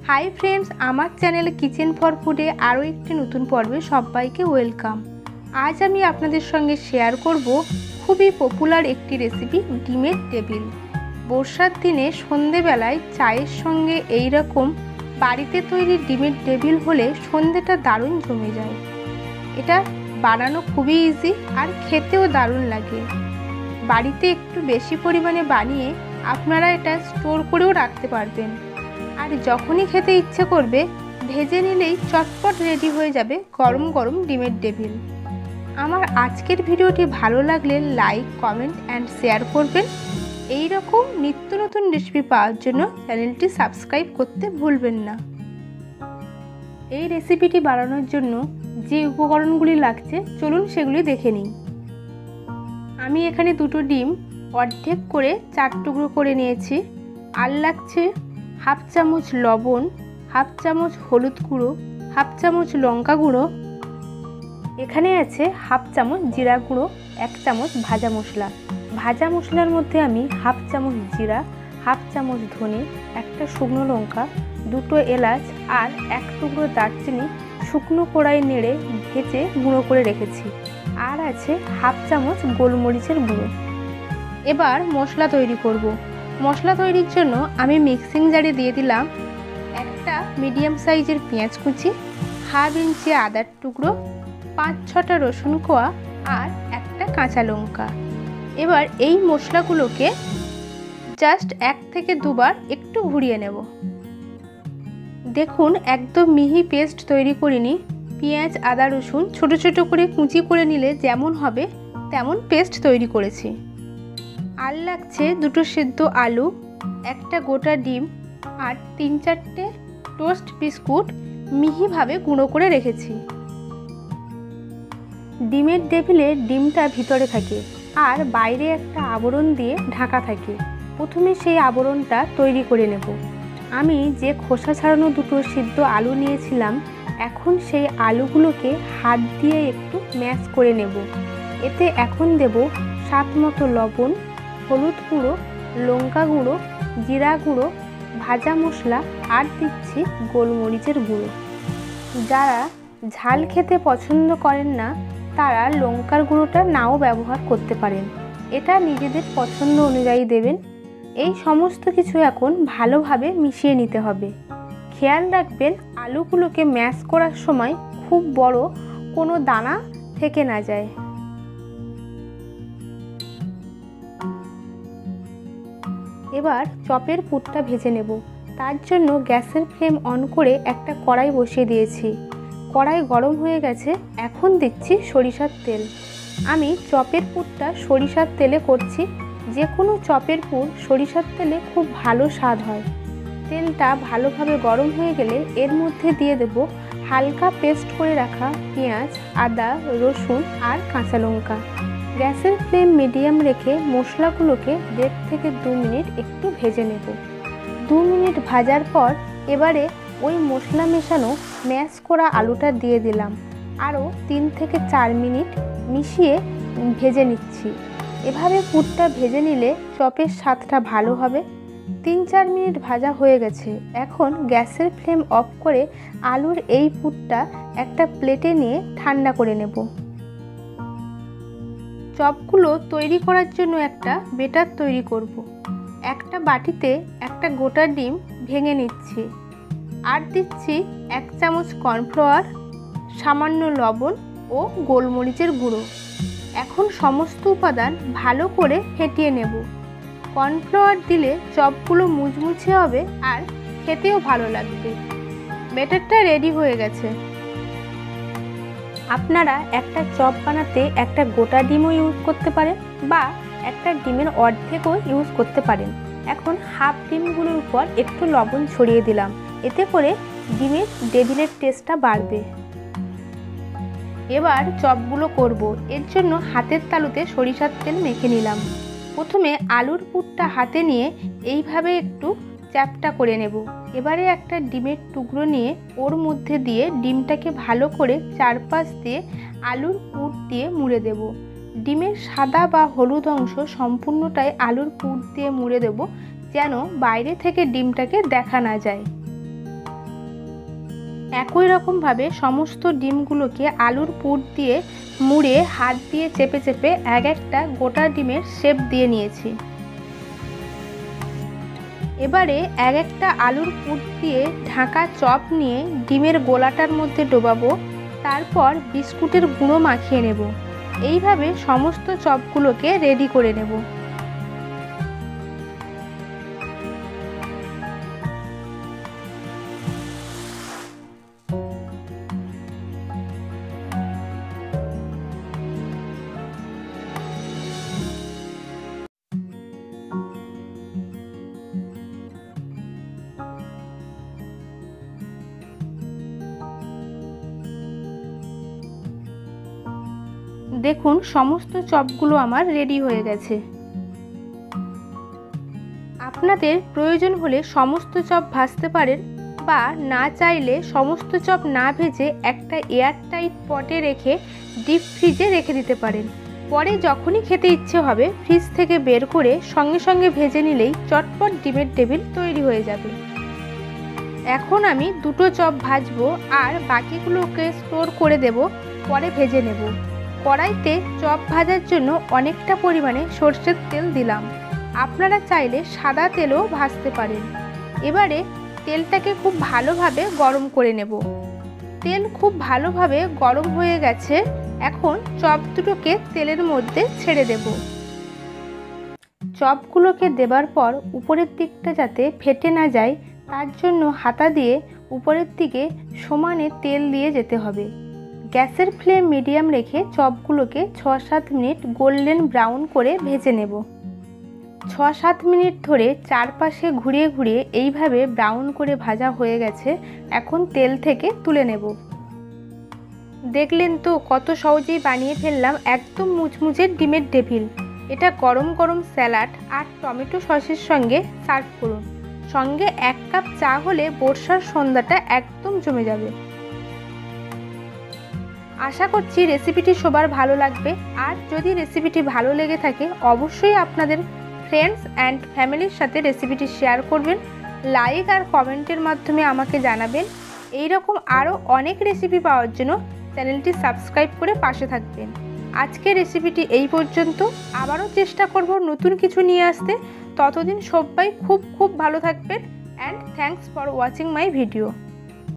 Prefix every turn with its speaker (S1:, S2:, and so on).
S1: Hi friends, আমার channel kitchen for ফুডে আরও একটি নতুন পর্বে সবাইকে ওয়েলকাম। আজ আমি আপনাদের সঙ্গে শেয়ার করব খুবই পপুলার একটি রেসিপি, ডিমের টেবিল। বর্ষার দিনে সন্ধেবেলায় চায়ের সঙ্গে এই রকম বাড়িতে তৈরি ডিমের টেবিল হলে সন্ধেটা দারুণ জমে যায়। এটা বানানো খুবই ইজি আর খেতেও দারুণ লাগে। বাড়িতে একটু বেশি পরিমাণে বানিয়ে আপনারা এটা স্টোর করেও রাখতে পারবেন, আর যখনই খেতে ইচ্ছে করবে ভেজে নিলেই চটপট রেডি হয়ে যাবে গরম গরম ডিমের টেবিল। আমার আজকের ভিডিওটি ভালো লাগলে লাইক, কমেন্ট অ্যান্ড শেয়ার করবেন। এই রকম নিত্য নতুন রেসিপি পাওয়ার জন্য চ্যানেলটি সাবস্ক্রাইব করতে ভুলবেন না। এই রেসিপিটি বানানোর জন্য যে উপকরণগুলি লাগছে চলুন সেগুলি দেখে নিই। আমি এখানে দুটো ডিম অর্ধেক করে 4 টুকরো করে নিয়েছি। আর লাগছে হাফ চামচ লবণ, হাফ চামচ হলুদ গুঁড়ো, হাফ চামচ লঙ্কা গুঁড়ো, এখানে আছে হাফ চামচ জিরা গুঁড়ো, 1 চামচ ভাজা মশলা। ভাজা মশলার মধ্যে আমি হাফ চামচ জিরা, হাফ চামচ ধনে, 1টা শুকনো লঙ্কা, 2টো এলাচ আর 1 টুকরো দারচিনি শুকনো কড়াই নেড়ে ভেজে গুঁড়ো করে রেখেছি। আর আছে হাফ চামচ গোলমরিচের গুঁড়ো। এবার মশলা তৈরি করব। মশলা তৈরির জন্য আমি মিক্সিং জারে দিয়ে দিলাম একটা মিডিয়াম সাইজের পেঁয়াজ কুচি, হাফ ইঞ্চি আদার টুকরো, 5-6টা রসুন কোয়া আর 1টা কাঁচা লঙ্কা। এবার এই মশলাগুলোকে জাস্ট 1 থেকে 2 বার একটু ঘুরিয়ে নেব। দেখুন একদম মিহি পেস্ট তৈরি করিনি। পেঁয়াজ, আদা, রসুন ছোট ছোট করে কুচি করে নিলে যেমন হবে তেমন পেস্ট তৈরি করেছি। আর লাগছে 2টো সেদ্ধ আলু, 1টা গোটা ডিম আর 3-4টে টোস্ট বিস্কুট মিহিভাবে গুঁড়ো করে রেখেছি। ডিমের টেবিলে ডিমটা ভিতরে থাকে আর বাইরে একটা আবরণ দিয়ে ঢাকা থাকে। প্রথমে সেই আবরণটা তৈরি করে নেব। আমি যে খোসা ছাড়ানো 2টো সিদ্ধ আলু নিয়েছিলাম, এখন সেই আলুগুলোকে হাত দিয়ে একটু ম্যাশ করে নেব। এতে এখন দেব স্বাদ মতো লবণ, হলুদ গুঁড়ো, লঙ্কা গুঁড়ো, জিরা গুঁড়ো, ভাজা মশলা আর দিচ্ছি গোলমরিচের গুঁড়ো। যারা ঝাল খেতে পছন্দ করেন না তারা লঙ্কার গুঁড়োটা নাও ব্যবহার করতে পারেন। এটা নিজেদের পছন্দ অনুযায়ী দেবেন। এই সমস্ত কিছু এখন ভালোভাবে মিশিয়ে নিতে হবে। খেয়াল রাখবেন আলুগুলোকে ম্যাশ করার সময় খুব বড় কোনো দানা থেকে না যায়। এবার চপের পুরটা ভেজে নেব। তার জন্য গ্যাসের ফ্লেম অন করে একটা কড়াই বসিয়ে দিয়েছি। কড়াই গরম হয়ে গেছে, এখন দিচ্ছি সরিষার তেল। আমি চপের পুরটা সরিষার তেলে করছি। যে কোনো চপের পুর সরিষার তেলে খুব ভালো স্বাদ হয়। তেলটা ভালোভাবে গরম হয়ে গেলে এর মধ্যে দিয়ে দেব হালকা পেস্ট করে রাখা পেঁয়াজ, আদা, রসুন আর কাঁচা লঙ্কা। গ্যাসের ফ্লেম মিডিয়াম রেখে মশলাগুলোকে 1.5 থেকে 2 মিনিট একটু ভেজে নেব। 2 মিনিট ভাজার পর এবারে ওই মশলা মেশানো ম্যাশ করা আলুটা দিয়ে দিলাম। আরও 3 থেকে 4 মিনিট মিশিয়ে ভেজে নিচ্ছি। এভাবে পুরটা ভেজে নিলে চপের স্বাদটা ভালো হবে। 3-4 মিনিট ভাজা হয়ে গেছে। এখন গ্যাসের ফ্লেম অফ করে আলুর এই পুরটা একটা প্লেটে নিয়ে ঠান্ডা করে নেব। চপগুলো তৈরি করার জন্য একটা বেটার তৈরি করব। একটা বাটিতে একটা গোটা ডিম ভেঙে নিচ্ছি। আর দিচ্ছি 1 চামচ কর্নফ্লাওয়ার, সামান্য লবণ ও গোলমরিচের গুঁড়ো। এখন সমস্ত উপাদান ভালো করে ফেটিয়ে নেব। কর্নফ্লাওয়ার দিলে চপগুলো মুচমুচে হবে আর খেতেও ভালো লাগবে। ব্যাটারটা রেডি হয়ে গেছে। আপনারা একটা চপ বানাতে একটা গোটা ডিমও ইউজ করতে পারেন বা একটা ডিমের অর্ধেকও ইউজ করতে পারেন। এখন হাফ ডিমগুলোর উপর একটু লবণ ছড়িয়ে দিলাম, এতে করে ডিমের টেবিলের টেস্টটা বাড়বে। এবার চপগুলো করব। এর জন্য হাতের তালুতে সরিষার তেল মেখে নিলাম। প্রথমে আলুর পুরটা হাতে নিয়ে এইভাবে একটু চ্যাপটা করে নেব। এবারে একটা ডিমের টুকরো নিয়ে ওর মধ্যে দিয়ে ডিমটাকে ভালো করে চারপাশ দিয়ে আলুর পুর দিয়ে মুড়ে দেব। ডিমের সাদা বা হলুদ অংশ সম্পূর্ণটাই আলুর পুর দিয়ে মুড়ে দেব, যেন বাইরে থেকে ডিমটাকে দেখা না যায়। একই রকমভাবে সমস্ত ডিমগুলোকে আলুর পুর দিয়ে মুড়ে হাত দিয়ে চেপে চেপে এক একটা গোটা ডিমের শেপ দিয়ে নিয়েছি। এবারে এক একটা আলুর পুর দিয়ে ঢাকা চপ নিয়ে ডিমের গোলাটার মধ্যে ডোবাবো, তারপর বিস্কুটের গুঁড়ো মাখিয়ে নেব। এইভাবে সমস্ত চপগুলোকে রেডি করে নেব। দেখুন সমস্ত চপগুলো আমার রেডি হয়ে গেছে। আপনাদের প্রয়োজন হলে সমস্ত চপ ভাজতে পারেন, বা না চাইলে সমস্ত চপ না ভেজে একটা এয়ারটাইট পটে রেখে ডিপ ফ্রিজে রেখে দিতে পারেন। পরে যখনই খেতে ইচ্ছে হবে ফ্রিজ থেকে বের করে সঙ্গে সঙ্গে ভেজে নিলেই চটপট ডিমের টেবিল তৈরি হয়ে যাবে। এখন আমি দুটো চপ ভাজবো আর বাকিগুলোকে স্টোর করে দেব, পরে ভেজে নেব। কড়াইতে চপ ভাজার জন্য অনেকটা পরিমাণে সরষের তেল দিলাম। আপনারা চাইলে সাদা তেলও ভাজতে পারেন। এবারে তেলটাকে খুব ভালোভাবে গরম করে নেব। তেল খুব ভালোভাবে গরম হয়ে গেছে। এখন চপ দুটোকে তেলের মধ্যে ছেড়ে দেব। চপগুলোকে দেবার পর উপরের দিকটা যাতে ফেটে না যায় তার জন্য হাতা দিয়ে উপরের দিকে সমানে তেল দিয়ে যেতে হবে। গ্যাসের ফ্লেম মিডিয়াম রেখে চপগুলোকে 6-7 মিনিট গোল্ডেন ব্রাউন করে ভেজে নেব। 6-7 মিনিট ধরে চারপাশে ঘুরিয়ে ঘুরিয়ে এইভাবে ব্রাউন করে ভাজা হয়ে গেছে। এখন তেল থেকে তুলে নেব। দেখলেন তো কত সহজেই বানিয়ে ফেললাম একদম মুচমুচে ডিমের টেবিল। এটা গরম গরম স্যালাড আর টমেটো সসের সঙ্গে সার্ভ করুন। সঙ্গে 1 কাপ চা হলে বর্ষার সন্ধ্যাটা একদম জমে যাবে। আশা করছি রেসিপিটি সবার ভালো লাগবে। আর যদি রেসিপিটি ভালো লেগে থাকে অবশ্যই আপনাদের ফ্রেন্ডস অ্যান্ড ফ্যামিলির সাথে রেসিপিটি শেয়ার করবেন। লাইক আর কমেন্টের মাধ্যমে আমাকে জানাবেন। এই রকম আরও অনেক রেসিপি পাওয়ার জন্য চ্যানেলটি সাবস্ক্রাইব করে পাশে থাকবেন। আজকের রেসিপিটি এই পর্যন্ত। আবারও চেষ্টা করব নতুন কিছু নিয়ে আসতে। ততদিন সবাই খুব ভালো থাকবেন। And thanks for watching my video.